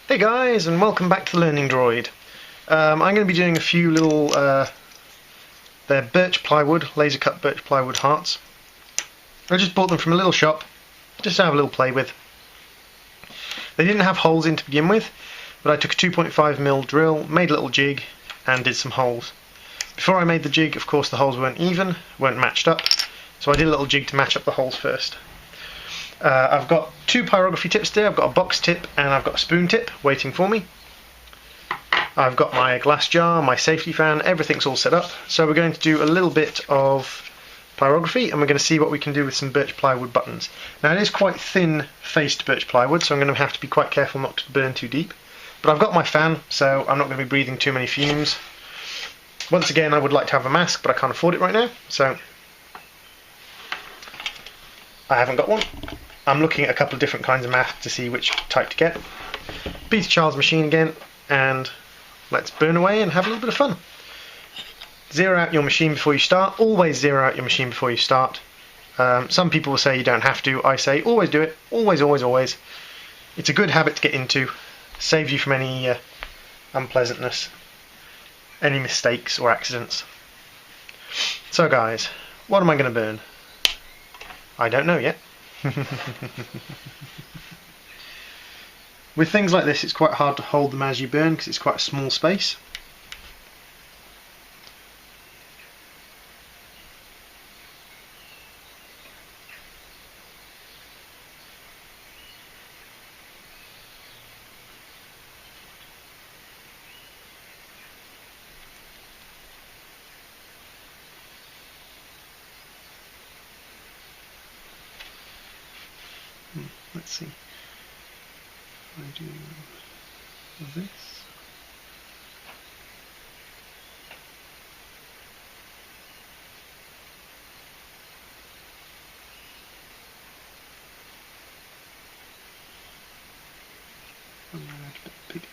Hey guys, and welcome back to Thelearningdroid. I'm going to be doing a few little, they're birch plywood, laser cut birch plywood hearts. I just bought them from a little shop, just to have a little play with. They didn't have holes in to begin with, but I took a 2.5mm drill, made a little jig, and did some holes. Before I made the jig, of course the holes weren't even, weren't matched up, so I did a little jig to match up the holes first. I've got two pyrography tips there. I've got a box tip and I've got a spoon tip waiting for me. I've got my glass jar, my safety fan, everything's all set up. So we're going to do a little bit of pyrography and we're going to see what we can do with some birch plywood buttons. Now it is quite thin faced birch plywood, so I'm going to have to be quite careful not to burn too deep. But I've got my fan, so I'm not going to be breathing too many fumes. Once again, I would like to have a mask, but I can't afford it right now, so I haven't got one. I'm looking at a couple of different kinds of masks to see which type to get. Peter Child's machine again, and let's burn away and have a little bit of fun. Zero out your machine before you start. Always zero out your machine before you start. Some people will say you don't have to. I say always do it. Always, always, always. It's a good habit to get into. Saves you from any unpleasantness, any mistakes or accidents. So guys, what am I going to burn? I don't know yet. With things like this, it's quite hard to hold them as you burn because it's quite a small space. Let's see. I do this. I'm going to add a bit bigger.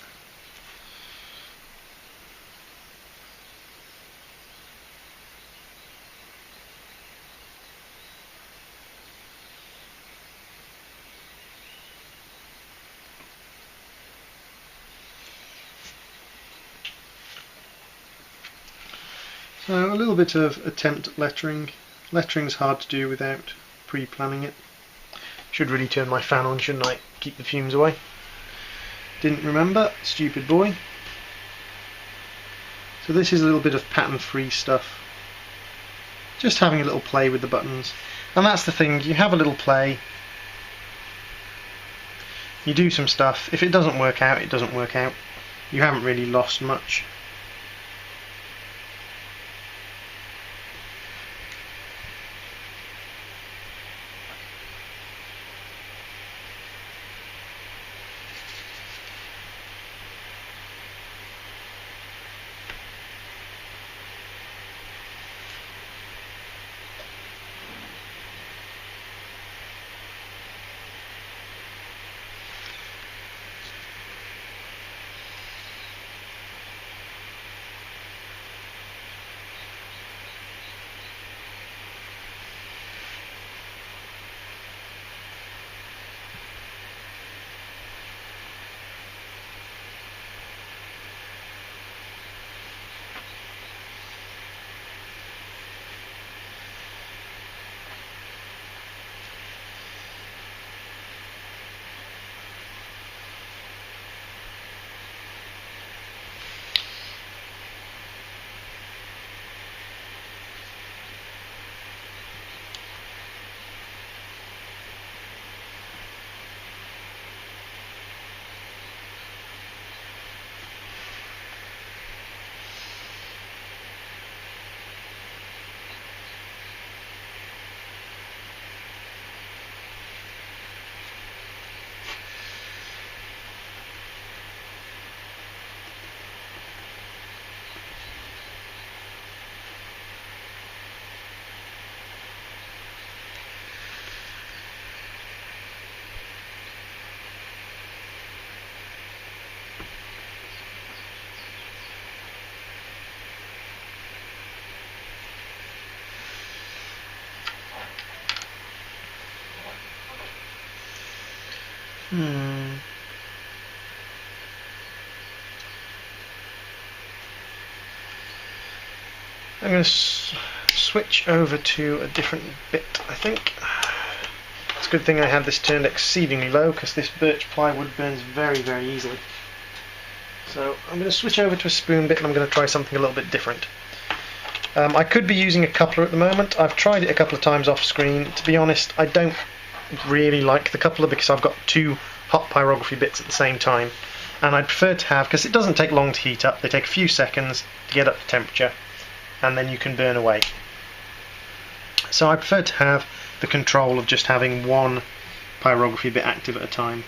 So a little bit of attempt at lettering. Lettering's hard to do without pre-planning it. Should really turn my fan on, shouldn't I? Keep the fumes away. Didn't remember, stupid boy. So this is a little bit of pattern-free stuff. Just having a little play with the buttons. And that's the thing, you have a little play. You do some stuff. If it doesn't work out, it doesn't work out. You haven't really lost much. I'm going to switch over to a different bit, I think. It's a good thing I had this turned exceedingly low, because this birch plywood burns very, very easily. So I'm going to switch over to a spoon bit, and I'm going to try something a little bit different. I could be using a coupler at the moment. I've tried it a couple of times off screen. To be honest, I don't really like the coupler because I've got two hot pyrography bits at the same time, and I'd prefer to have, because it doesn't take long to heat up, they take a few seconds to get up to temperature, and then you can burn away. So I prefer to have the control of just having one pyrography bit active at a time.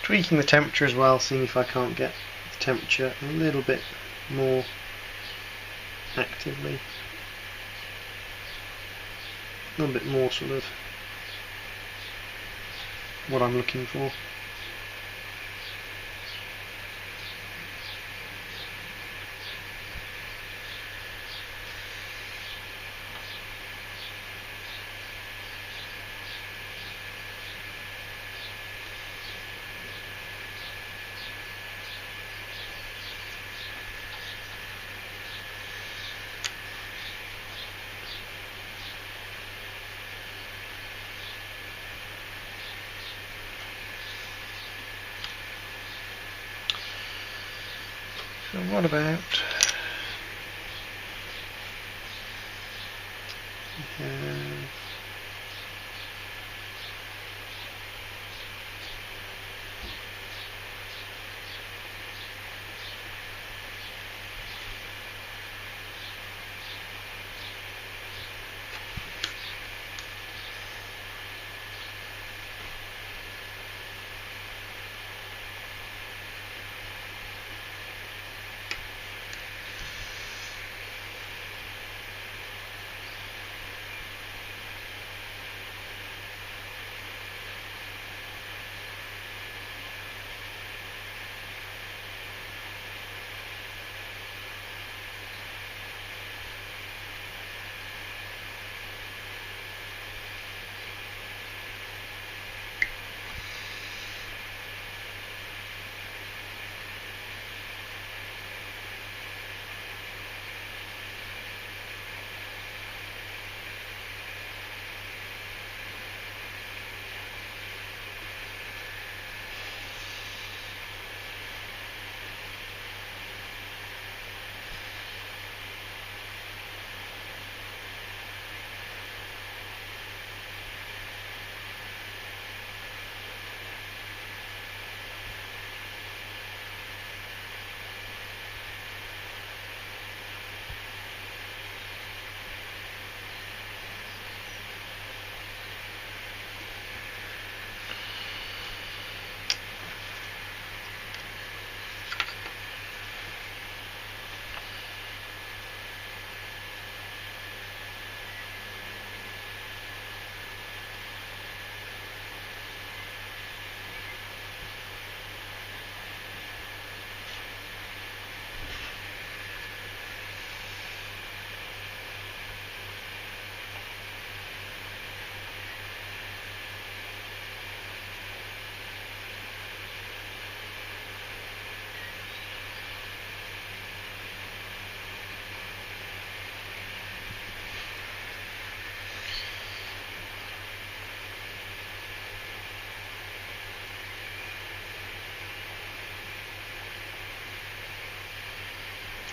Tweaking the temperature as well, seeing if I can't get the temperature a little bit more actively, a little bit more sort of what I'm looking for. So what about we have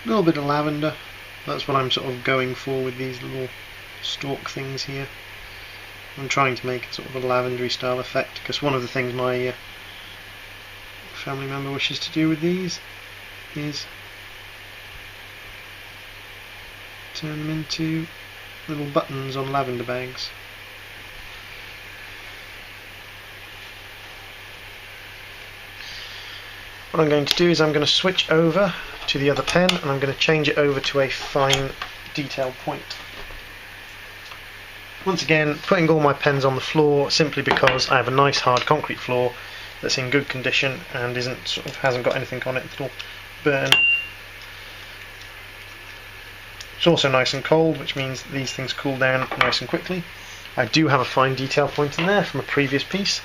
A little bit of lavender. That's what I'm sort of going for with these little stalk things here. I'm trying to make sort of a lavendery style effect, because one of the things my family member wishes to do with these is turn them into little buttons on lavender bags. What I'm going to do is I'm going to switch over to the other pen and I'm going to change it over to a fine detail point. Once again, putting all my pens on the floor simply because I have a nice hard concrete floor that's in good condition and hasn't got anything on it that'll burn. It's also nice and cold, which means these things cool down nice and quickly. I do have a fine detail point in there from a previous piece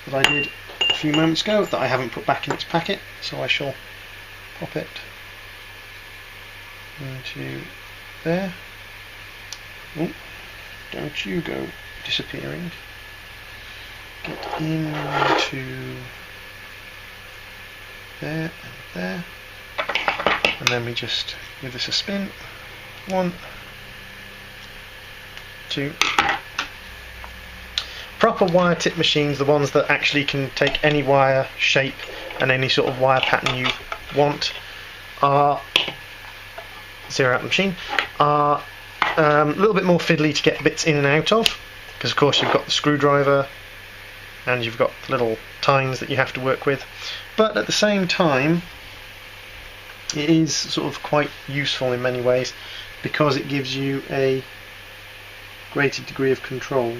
that I did a few moments ago that I haven't put back in its packet, so I shall pop it into there. Oh, don't you go disappearing. Get into there and there, and then we just give this a spin. 1, 2. Proper wire tip machines, the ones that actually can take any wire shape and any sort of wire pattern you want, are zero out the machine, are a little bit more fiddly to get bits in and out of, because of course you've got the screwdriver and you've got little tines that you have to work with, but at the same time it is sort of quite useful in many ways because it gives you a greater degree of control.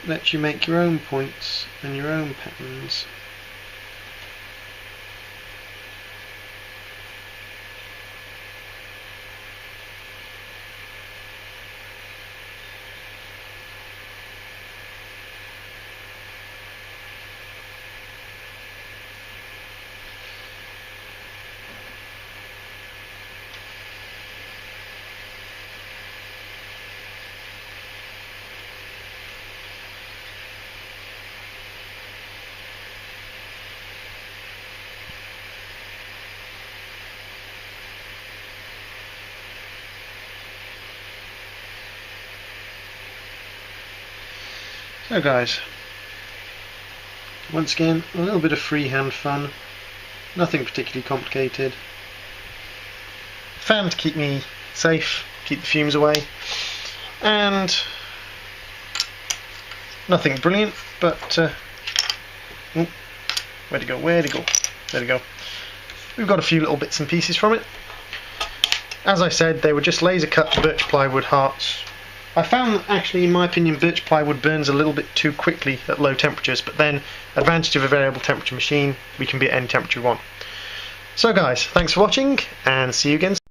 Lets you make your own points and your own patterns. So guys, once again a little bit of freehand fun, nothing particularly complicated. Fan to keep me safe, keep the fumes away, and nothing brilliant, but oh, where'd it go, where'd it go, there we go. We've got a few little bits and pieces from it. As I said, they were just laser cut birch plywood hearts. I found that actually, in my opinion, birch plywood burns a little bit too quickly at low temperatures, but then, advantage of a variable temperature machine, we can be at any temperature we want. So guys, thanks for watching, and see you again soon.